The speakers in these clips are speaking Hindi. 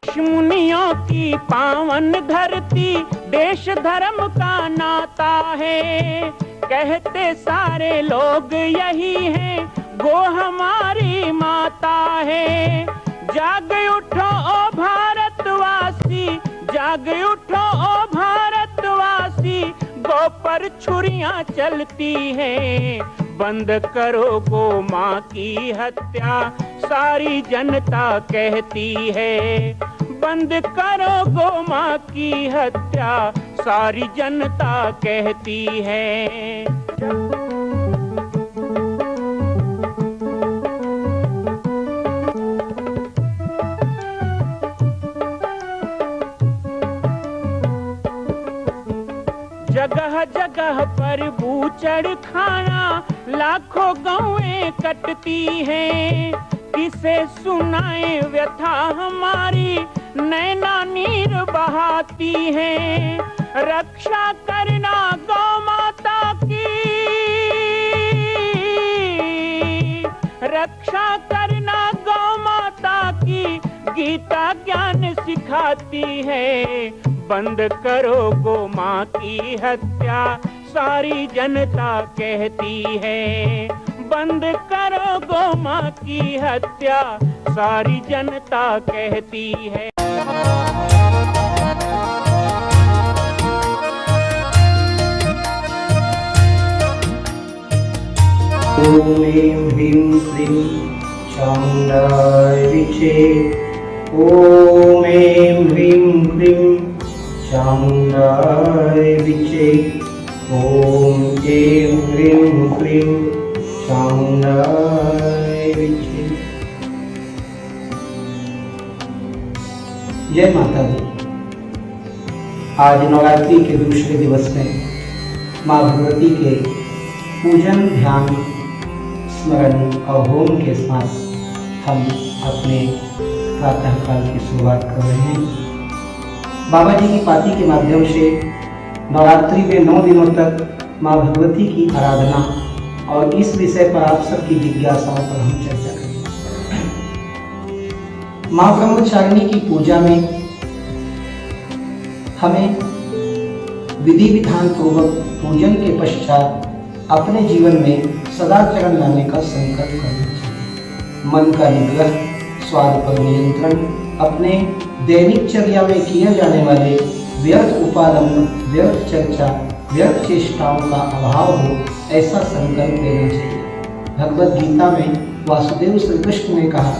ऋषि मुनियों की पावन धरती, देश धर्म का नाता है। कहते सारे लोग यही हैं, गो हमारी माता है। जाग उठो ओ भारतवासी, जाग उठो ओ भारतवासी, गो पर छुरियां चलती हैं। बंद करो गो माँ की हत्या, सारी जनता कहती है। बंद करो गो माँ की हत्या, सारी जनता कहती है। जगह जगह पर बूचड़ खाना, लाखों गौएं कटती हैं। किसे सुनाए व्यथा हमारी, नैना नीर बहाती हैं। रक्षा करना गौ माता की, रक्षा करना गौ माता की, गीता ज्ञान सिखाती है। बंद करो गो माँ की हत्या, सारी जनता कहती है। बंद करो गो माँ की हत्या, सारी जनता कहती है। ओम ऐं ह्रीं क्लीं चामुण्डाय विचे। ओम ऐं ह्रीं क्लीं चामुण्डाय विचे। ओम ऐं ह्रीं क्लीं चामुण्डाय विचे। जय माता दी। आज नवरात्रि के दूसरे दिवस में माँ भगवती के पूजन, ध्यान, स्मरण और होम के साथ हम अपने प्रातः काल की शुरुआत कर रहे हैं। बाबा जी की पाती के माध्यम से नवरात्रि में 9 दिनों तक माँ भगवती की आराधना और इस विषय पर आप सबकी जिज्ञासाओं पर हम चर्चा करेंगे। माँ ब्रह्मचारिणी की पूजा में हमें विधि विधान पूर्वक पूजन के पश्चात अपने जीवन में सदाचरण लाने का संकल्प करना चाहिए। मन का निग्रह, स्वाद पर नियंत्रण, अपने दैनिक चर्या में किए जाने वाले व्यर्थ उपादन, व्यर्थ चर्चा, व्यर्थ चेष्टाओं का अभाव हो, ऐसा संकल्प लेना चाहिए। भगवद गीता में वासुदेव श्री कृष्ण ने कहा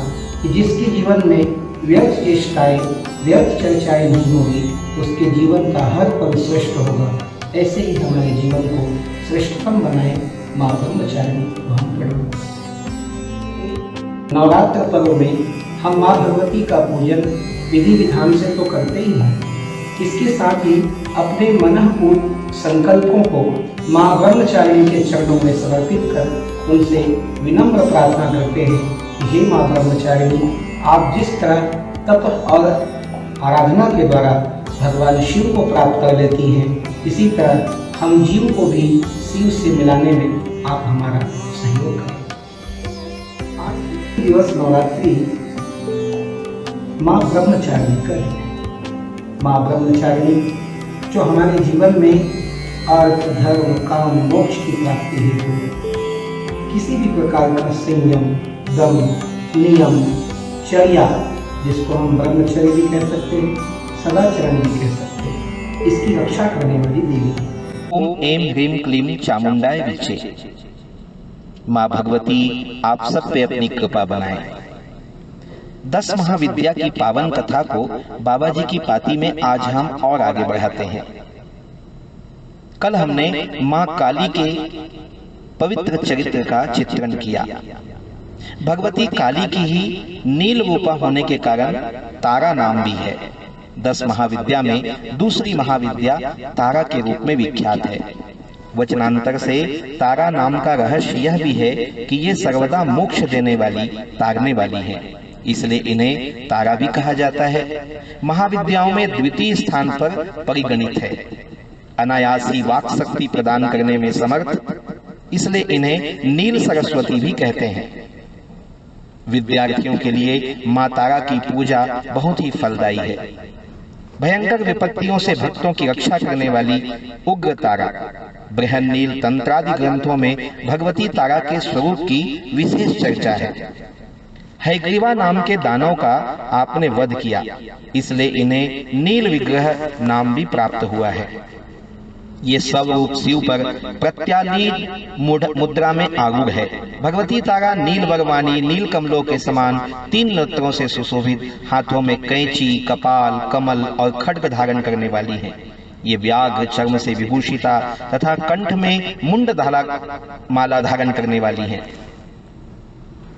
कि जिसके जीवन में व्यर्थ चेष्टाएं, व्यर्थ चर्चाएं नहीं होगी, उसके जीवन का हर पल श्रेष्ठ होगा। ऐसे ही हमारे जीवन को श्रेष्ठतम बनाए माँ ब्रह्मचारिणी को हम प्रणाम। नवरात्र पर्व में हम माँ भगवती का पूजन विधि विधान से तो करते ही हैं, इसके साथ ही अपने मनःपूर्ण संकल्पों को माँ ब्रह्मचारिणी के चरणों में समर्पित कर उनसे विनम्र प्रार्थना करते हैं कि हे माँ ब्रह्मचारिणी, आप जिस तरह तप और आराधना के द्वारा भगवान शिव को प्राप्त कर लेती हैं, इसी तरह हम जीव को भी शिव से मिलाने में आप हमारा सहयोग करें। आज दिवस नवरात्रि माँ ब्रह्मचारिणी का है। माँ ब्रह्मचारिणी जो हमारे जीवन में अर्थ, धर्म, काम, मोक्ष की प्राप्ति हेतु किसी भी प्रकार का संयम, दम, नियम, चर्या, जिसको हम ब्रह्मचर्य भी कह सकते हैं, सदाचरण भी कह सकते हैं, इसकी रक्षा करने वाली देवी है। ओम ऐं ह्रीं क्लीं चामुण्डाय विचे। माँ भगवती आप सब पे अपनी कृपा बनाए। 10 महाविद्या की पावन कथा को बाबा जी की पाती में आज हम और आगे बढ़ाते हैं। कल हमने माँ काली के पवित्र चरित्र का चित्रण किया। भगवती काली की ही नील रूपा होने के कारण तारा नाम भी है। 10 महाविद्या में दूसरी महाविद्या तारा के रूप में विख्यात है। वचनांतर से तारा नाम का रहस्य यह भी है कि ये सर्वदा मोक्ष देने वाली, तारने वाली है, इसलिए इन्हें तारा भी कहा जाता है। महाविद्याओं में द्वितीय स्थान पर परिगणित है। अनायासी वाक शक्ति प्रदान करने में समर्थ, इसलिए इन्हें नील सरस्वती भी कहते हैं। विद्यार्थियों के लिए माँ तारा की पूजा बहुत ही फलदायी है। भयंकर विपत्तियों से भक्तों की रक्षा करने वाली उग्र तारा, बृहन्नील तंत्रादि ग्रंथों में भगवती तारा के स्वरूप की विशेष चर्चा है। हयग्रीवा नाम के दानव का आपने वध किया, इसलिए इन्हें नील विग्रह नाम भी प्राप्त हुआ है। ये सब रूप शिव पर प्रत्यालीन मुद्रा में आरूढ़ है। भगवती तारा नील बरवानी, नील कमलों के समान 3 नेत्रों से सुशोभित, हाथों में कैंची, कपाल, कमल और खड्ग धारण करने वाली है। ये व्याघ्र चर्म से विभूषिता तथा कंठ में मुंड माला धारण करने वाली है।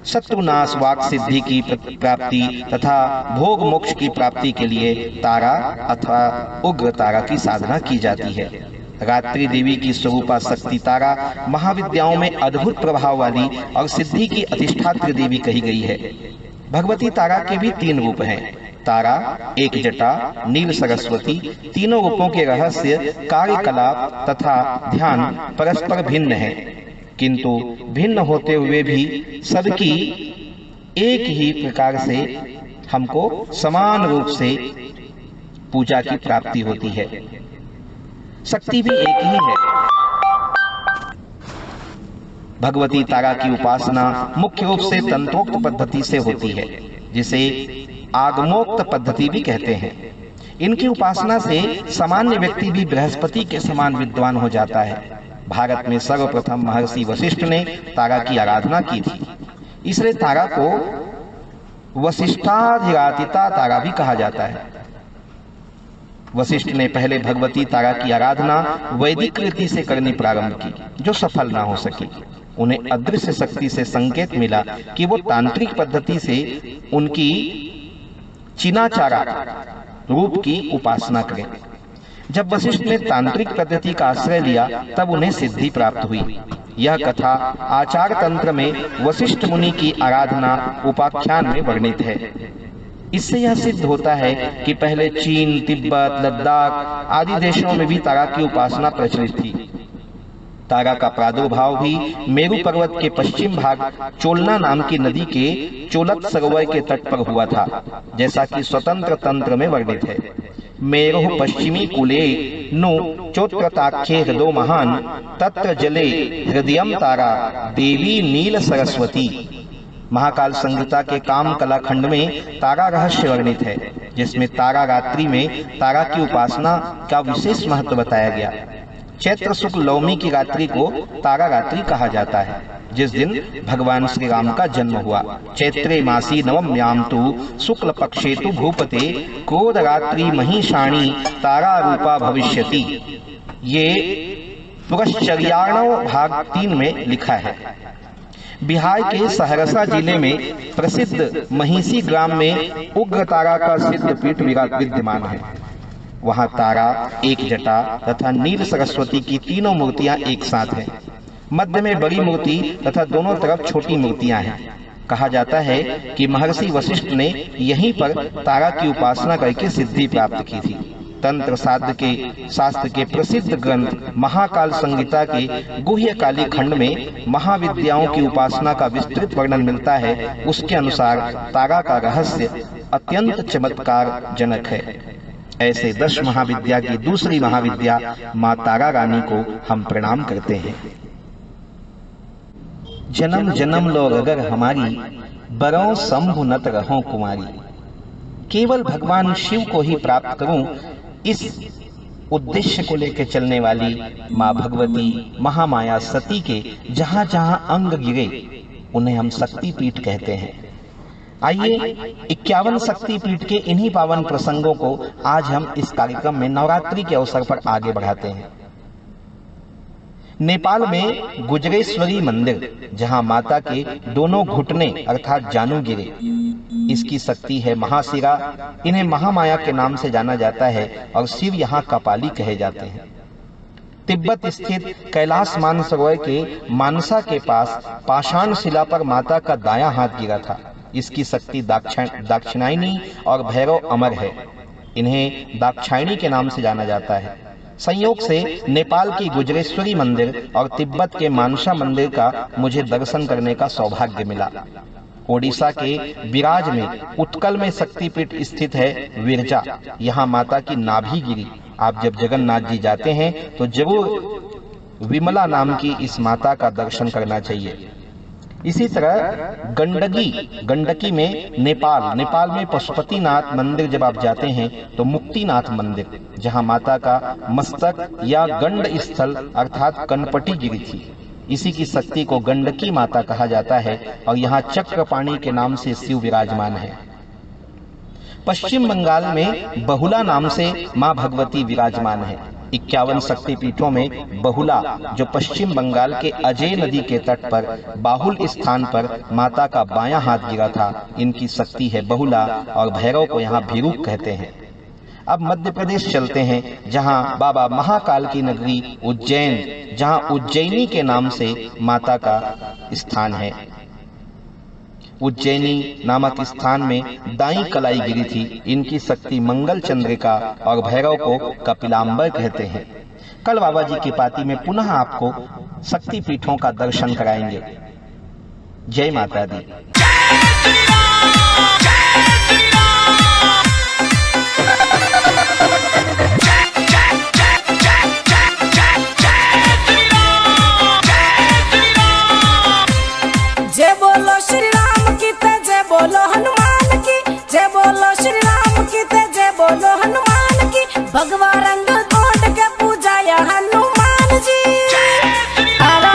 शत्रुनाश, वाक सिद्धि की प्राप्ति तथा भोग मोक्ष की प्राप्ति के लिए तारा अथवा उग्र तारा की साधना की जाती है। रात्रि देवी की स्वरूपा शक्ति तारा महाविद्याओं में अद्भुत प्रभाव वाली और सिद्धि की अधिष्ठात्री देवी कही गई है। भगवती तारा के भी 3 रूप हैं। तारा, एक जटा, नील सरस्वती। तीनों रूपों के रहस्य, कार्यकलाप तथा ध्यान परस्पर भिन्न है, किंतु भिन्न होते हुए भी सबकी एक ही प्रकार से हमको समान रूप से पूजा की प्राप्ति होती है। शक्ति भी एक ही है। भगवती तारा की उपासना मुख्य रूप से तंत्रोक्त पद्धति से होती है, जिसे आगमोक्त पद्धति भी कहते हैं। इनकी उपासना से सामान्य व्यक्ति भी बृहस्पति के समान विद्वान हो जाता है। भारत में सर्वप्रथम महर्षि वशिष्ठ ने तारा की आराधना की थी, इसलिए तारा को वशिष्ठाधिरातिता तारा भी कहा जाता है। वशिष्ठ ने पहले भगवती तारा की आराधना वैदिक रीति से करनी प्रारंभ की, जो सफल ना हो सकी। उन्हें अदृश्य शक्ति से संकेत मिला कि वो तांत्रिक पद्धति से उनकी चिनाचारा रूप की उपासना करें। जब वशिष्ठ ने तांत्रिक पद्धति का आश्रय लिया, तब उन्हें सिद्धि प्राप्त हुई। यह कथा आचार तंत्र में वशिष्ठ मुनि की आराधना उपाख्यान में वर्णित है। इससे यह सिद्ध होता है कि पहले चीन, तिब्बत, लद्दाख आदि देशों में भी तारा की उपासना प्रचलित थी। तारा का प्रादुर्भाव भी मेरु पर्वत के पश्चिम भाग चोलना नाम की नदी के चोलत सरोवर के तट पर हुआ था, जैसा कि स्वतंत्र तंत्र में वर्णित है। मेरु पश्चिमी कुले नु चोत्रताख्ये हृदो महान तत्र जले हृदयम तारा देवी नील सरस्वती। महाकाल संहिता के काम कला खंड में तारा रहस्य वर्णित है, जिसमें तारा रात्रि में तारा की उपासना का विशेष महत्व बताया गया। चैत्र शुक्ल नवमी की रात्रि को तारा रात्रि कहा जाता है, जिस दिन भगवान श्री राम का जन्म हुआ। चैत्रे मासी नवम्याम तु शुक्ल पक्षे तु भूपते क्रोध रात्रि महिषाणी तारा रूपा भविष्यति। ये पुरश्चर्याणव भाग 3 में लिखा है। बिहार के सहरसा जिले में प्रसिद्ध महिषी ग्राम में उग्र तारा का सिद्ध पीठ विद्यमान है। वहां तारा, एक जटा तथा नील सरस्वती की तीनों मूर्तियां एक साथ हैं। मध्य में बड़ी मूर्ति तथा दोनों तरफ छोटी मूर्तियां हैं। कहा जाता है कि महर्षि वशिष्ठ ने यहीं पर तारा की उपासना करके सिद्धि प्राप्त की थी। तंत्र शास्त्र के प्रसिद्ध ग्रंथ महाकाल संहिता के गुह्यकाली खंड में महाविद्याओं की उपासना का विस्तृत वर्णन मिलता है। उसके अनुसार तारा का रहस्य अत्यंत चमत्कार जनक है। ऐसे 10 महाविद्या की दूसरी महाविद्या माँ तारा रानी को हम प्रणाम करते हैं। जन्म जन्म लो अगर हमारी, बरों शंभु नत रहो कुमारी। केवल भगवान शिव को ही प्राप्त करूं, इस उद्देश्य को लेकर चलने वाली माँ भगवती महामाया सती के जहां जहां अंग गिरे उन्हें हम शक्ति पीठ कहते हैं। आइए 51 शक्ति पीठ के इन्हीं पावन प्रसंगों को आज हम इस कार्यक्रम में नवरात्रि के अवसर पर आगे बढ़ाते हैं। नेपाल में गुजरेश्वरी मंदिर, जहां माता के दोनों घुटने अर्थात जानु गिरे, इसकी शक्ति है महाशिरा। इन्हें महामाया के नाम से जाना जाता है और शिव यहाँ कपाली कहे जाते हैं। तिब्बत स्थित कैलाश मानसरोवर के मानसा के पास पाषाण शिला पर माता का दायां हाथ गिरा था। इसकी शक्ति दाक्षिणायनी और भैरव अमर है। इन्हें दाक्षायणी के नाम से जाना जाता है। संयोग से नेपाल की गुजरेश्वरी मंदिर और तिब्बत के मानसा मंदिर का मुझे दर्शन करने का सौभाग्य मिला। ओडिशा के विराज में उत्कल में शक्तिपीठ स्थित है विरजा। यहाँ माता की नाभि गिरी। आप जब जगन्नाथ जी जाते हैं तो जरूर विमला नाम की इस माता का दर्शन करना चाहिए। इसी तरह गंडकी में नेपाल में पशुपतिनाथ मंदिर जब आप जाते हैं तो मुक्तिनाथ मंदिर, जहां माता का मस्तक या गंड स्थल अर्थात कनपटी गिरी थी, इसी की शक्ति को गंडकी माता कहा जाता है और यहाँ चक्रपाणी के नाम से शिव विराजमान है। पश्चिम बंगाल में बहुला नाम से मां भगवती विराजमान है। 51 शक्तिपीठों में बहुला, जो पश्चिम बंगाल के अजय नदी के तट पर बाहुल स्थान पर माता का बायां हाथ गिरा था, इनकी शक्ति है बहुला और भैरव को यहाँ भीरूक कहते हैं। अब मध्य प्रदेश चलते हैं, जहां बाबा महाकाल की नगरी उज्जैन, जहां उज्जैनी के नाम से माता का स्थान है। उज्जैनी नामक स्थान में दाई कलाई गिरी थी। इनकी शक्ति मंगल चंद्रिका और भैरव को कपिलांबर कहते हैं। कल बाबा जी की पाती में पुनः आपको शक्ति पीठों का दर्शन कराएंगे। जय माता दी। जय बोलो श्री राम की ते जय बोलो हनुमान की, जय बोलो श्री राम की ते जय बोलो हनुमान की। भगवा रंग ओढ़ के पूजा या हनुमान जी। अरे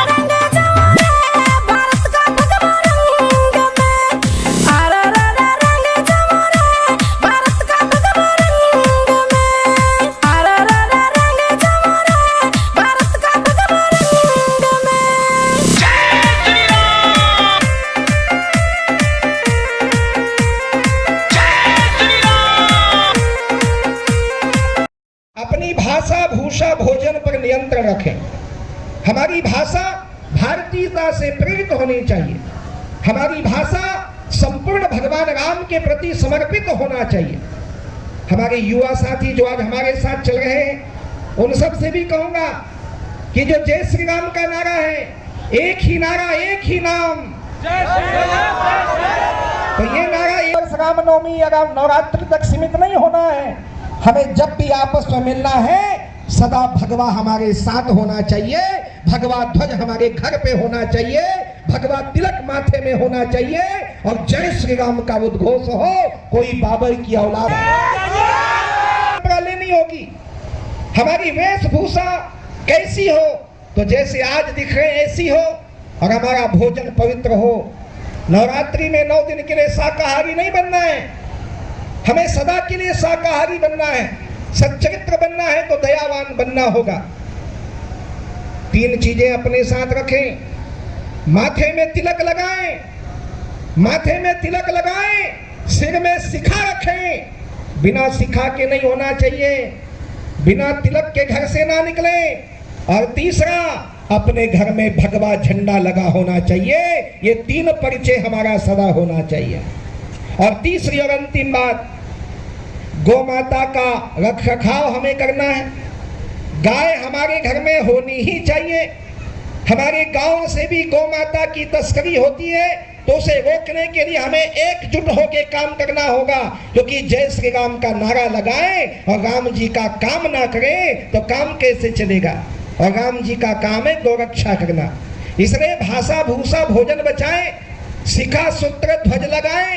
रंग जवारे भारत का भगवा रंग में, अरे रंग जवारे भारत का भगवा रंग में, अरे रंग जवारे भारत का भगवा रंग में। अपनी भाषा भूषा भोजन पर नियंत्रण रखें। हमारी भाषा भारतीयता से प्रेरित होनी चाहिए। हमारी भाषा संपूर्ण भगवान राम के प्रति समर्पित होना चाहिए। हमारे युवा साथी जो आज हमारे साथ चल रहे हैं, उन सब से भी कहूंगा कि जो जय श्री राम का नारा है, एक ही नारा एक ही नाम, तो ये नारा एक रामनवमी या नवरात्रि तक सीमित नहीं होना है। हमें जब भी आपस में मिलना है, सदा भगवा हमारे साथ होना चाहिए, भगवा ध्वज हमारे घर पे होना चाहिए, भगवा तिलक माथे में होना चाहिए और जय श्री राम का उद्घोष हो। कोई बाबर की औलाद लेनी होगी। हमारी वेशभूषा कैसी हो, तो जैसे आज दिख रहे ऐसी हो, और हमारा भोजन पवित्र हो। नवरात्रि में 9 दिन के लिए शाकाहारी नहीं बनना है, हमें सदा के लिए शाकाहारी बनना है। सच्चरित्र बनना है तो दयावान बनना होगा। 3 चीजें अपने साथ रखें। माथे में तिलक लगाएं, माथे में तिलक लगाएं, सिर में शिखा रखें। बिना शिखा के नहीं होना चाहिए, बिना तिलक के घर से ना निकले। और तीसरा, अपने घर में भगवा झंडा लगा होना चाहिए। ये 3 परिचय हमारा सदा होना चाहिए। और तीसरी और अंतिम बात, गौ माता का रख रखाव हमें करना है। गाय हमारे घर में होनी ही चाहिए। हमारे गांव से भी गौ माता की तस्करी होती है, तो उसे रोकने के लिए हमें एकजुट होकर काम करना होगा। क्योंकि जय श्री राम का नारा लगाएं और राम जी का काम ना करें तो काम कैसे चलेगा। और राम जी का काम है गौ रक्षा करना। इसलिए भाषा भूषा भोजन बचाएं, शिखा सूत्र ध्वज लगाएं,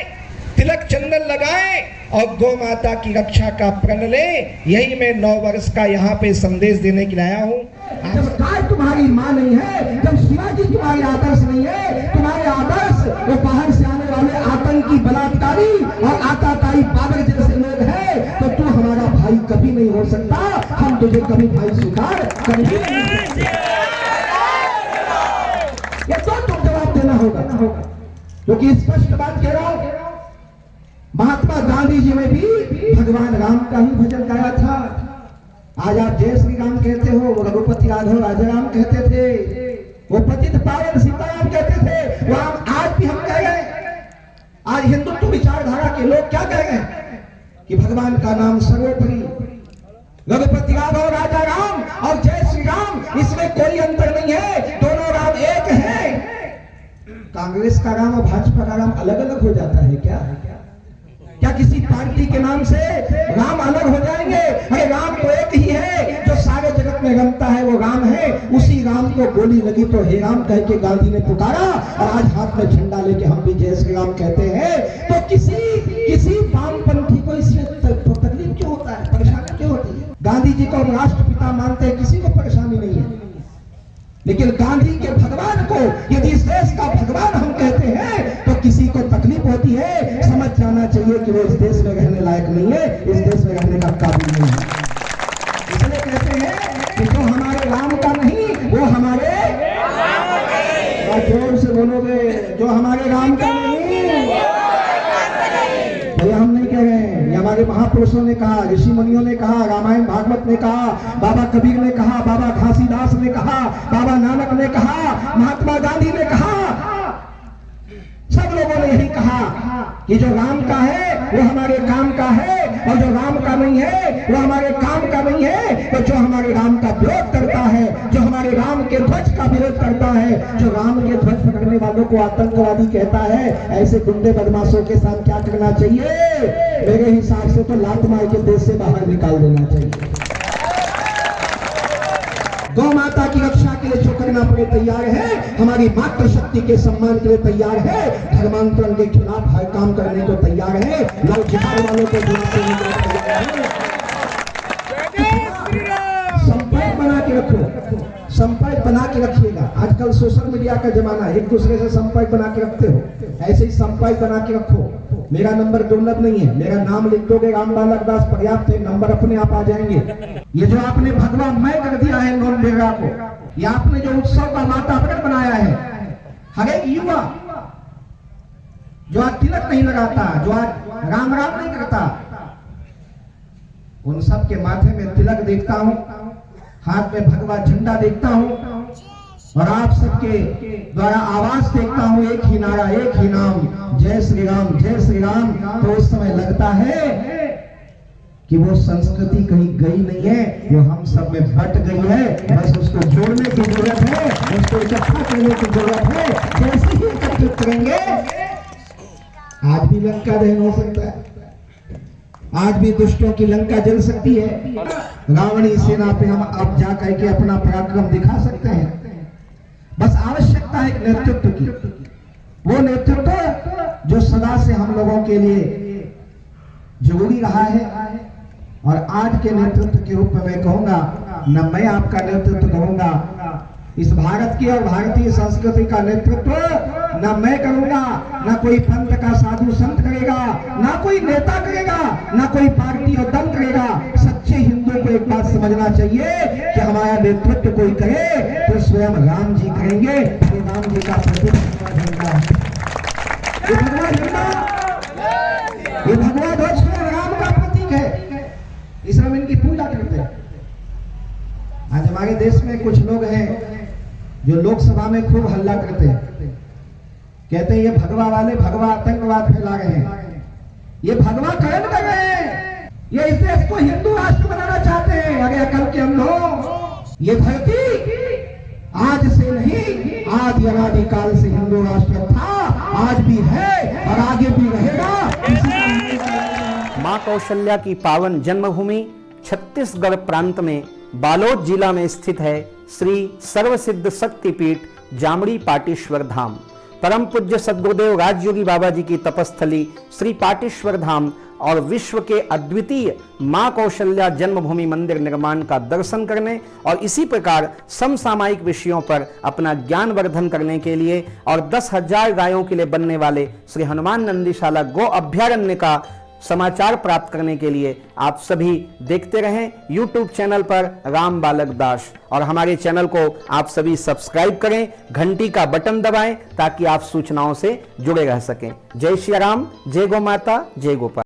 तिलक चंदन लगाएं और गौ माता की रक्षा का प्रण लें। यही मैं 9 वर्ष का यहाँ पे संदेश देने के लिए आया हूँ। जब गाय तुम्हारी माँ नहीं है, जब शिवाजी तुम्हारे आदर्श नहीं है, तुम्हारे आदर्श वो बाहर से आने वाले आतंकी बलात्कारी और आताताई बाबर जैसे लोग हैं, तो तू हमारा भाई कभी नहीं हो सकता। हम तुझे कभी भाई स्वीकार करेंगे नहीं। ये तो तुम जवाब देना होगा, क्योंकि स्पष्ट बात कह रहा हूं। महात्मा गांधी जी ने भी भगवान राम का ही भजन गाया था। आज आप जय श्री राम कहते हो, वो रघुपति राघव राजा राम कहते थे, वो पतित पावन सीताराम कहते थे, वो आज भी हम कह गए। आज हिंदुत्व विचारधारा के लोग क्या कह गए कि भगवान का नाम सर्वोपरि, रघुपति राघव राजा राम और जय श्री राम, इसमें कोई अंतर नहीं है, दोनों राम एक है। कांग्रेस का राम और भाजपा का राम अलग अलग हो जाता है क्या? क्या किसी पार्टी के नाम से राम अलग हो जाएंगे? अरे राम तो एक ही है जो सारे जगत में रमता है, वो राम है। उसी राम को गोली लगी तो हे राम कह के गांधी ने पुकारा, और आज हाथ में झंडा लेके हम भी जय श्री राम कहते हैं। तो किसी वामपंथी को इसमें तकलीफ क्यों होता है, परेशानी क्यों होती है? गांधी जी को राष्ट्रपिता मानते हैं, किसी को परेशानी नहीं है, लेकिन गांधी के भगवान को यदि इस देश का भगवान हम कहते हैं तो किसी को तकलीफ होती है। समझ जाना चाहिए कि वो इस देश में रहने लायक नहीं है, इस देश में रहने का काबिल नहीं है। इसलिए कहते हैं कि जो हमारे राम का नहीं वो हमारे, जोर से बोलोगे, जो हमारे राम का नहीं, भैया हम नहीं कह रहे हैं, ये हमारे महापुरुषों ने कहा, ऋषि मुनियों ने कहा, रामायण भागवत ने कहा, बाबा कबीर ने कहा, बाबा घासीदास ने कहा, बाबा नानक ने कहा, महात्मा गांधी ने कहा, सब लोगों ने यही कहा कि जो राम का है वो हमारे काम का है, और जो राम का नहीं है वो हमारे काम का नहीं है। तो जो हमारे राम का विरोध करता है, जो हमारे राम के ध्वज का विरोध करता है, जो राम के ध्वज पकड़ने वालों को आतंकवादी कहता है, ऐसे गुंडे बदमाशों के साथ क्या करना चाहिए? मेरे हिसाब से तो लात मार के देश से बाहर निकाल देना चाहिए। गौ माता की रक्षा के लिए जो करना पड़े तैयार है, हमारी मातृशक्ति के सम्मान के लिए तैयार है, धर्मांतरण के खिलाफ हर काम करने को तैयार है, लव जिहाद वालों को तैयार है। संपर्क बना के रखो, संपर्क बना के रखिएगा। आजकल सोशल मीडिया का जमाना है, एक दूसरे से संपर्क बना के रखते हो, ऐसे ही संपर्क बना के रखो। मेरा नंबर दुर्लभ नहीं है, मेरा नाम लिख दोगे राम बालक दास पर्याप्त है, नंबर अपने आप आ जाएंगे। ये जो आपने भगवा मैं कर दिया है लोन बेगा को, ये आपने जो उत्सव का वातावरण बनाया है, हर एक युवा जो आज तिलक नहीं लगाता, जो आज राम राम नहीं करता, उन सब के माथे में तिलक देखता हूं, हाथ में भगवा झंडा देखता हूं, और आप सबके द्वारा आवाज देखता हूं, एक ही नारा, एक ही नाम, जय श्री राम, जय श्री राम। तो उस समय लगता है कि वो संस्कृति कहीं गई नहीं है, वो हम सब में बट गई है। बस उसको जोड़ने की जरूरत है, उसको इकट्ठा करने की जरूरत है। जैसे ही एकत्रित करेंगे, आज भी लंका दहन हो सकता है, आज भी दुष्टों की लंका जल सकती है, रावणी सेना पे हम अब जा करके अपना पराक्रम दिखा सकते हैं। बस आवश्यकता है नेतृत्व की, वो नेतृत्व जो सदा से हम लोगों के लिए जरूरी रहा है। और आज के नेतृत्व के रूप में मैं कहूंगा, न मैं आपका नेतृत्व करूंगा, इस भारत की और भारतीय संस्कृति का नेतृत्व न मैं करूंगा, न कोई पंथ का साधु संत करेगा, न कोई नेता करेगा, न कोई पार्टी और दल करेगा। सच्चे हिंदू को एक बात समझना चाहिए कि हमारा नेतृत्व कोई करे तो स्वयं राम जी करेंगे। राम जी का ये भगवा झंडा, ये भगवा ध्वज राम का प्रतीक है, इसमें हम इनकी पूजा करते हैं। आज हमारे देश में कुछ लोग हैं जो लोकसभा में खूब हल्ला करते हैं, कहते हैं ये भगवा वाले भगवा आतंकवाद फैला रहे हैं, ये भगवा करण कर रहे हैं, ये इस देश को हिंदू राष्ट्र बनाना चाहते हैं। अरे अकल के अंधों, ये धरती आज से नहीं, आदि अनादि काल से हिंदू राष्ट्र था, आज भी है और आगे भी रहेगा। मां कौशल्या की पावन जन्मभूमि छत्तीसगढ़ प्रांत में बालोद जिला में स्थित है श्री सर्वसिद्ध शक्तिपीठ जामड़ी पाटेश्वर धाम। परम पूज्य सद्गुरुदेव राजयोगी बाबा जी की तपस्थली श्री पाटेश्वर धाम और विश्व के अद्वितीय मां कौशल्या जन्मभूमि मंदिर निर्माण का दर्शन करने और इसी प्रकार समसामयिक विषयों पर अपना ज्ञान वर्धन करने के लिए और 10,000 गायों के लिए बनने वाले श्री हनुमान नंदीशाला गो अभ्यारण्य का समाचार प्राप्त करने के लिए आप सभी देखते रहें YouTube चैनल पर राम बालक दास, और हमारे चैनल को आप सभी सब्सक्राइब करें, घंटी का बटन दबाएं ताकि आप सूचनाओं से जुड़े रह सकें। जय श्री राम, जय गौ माता, जय गोपाल।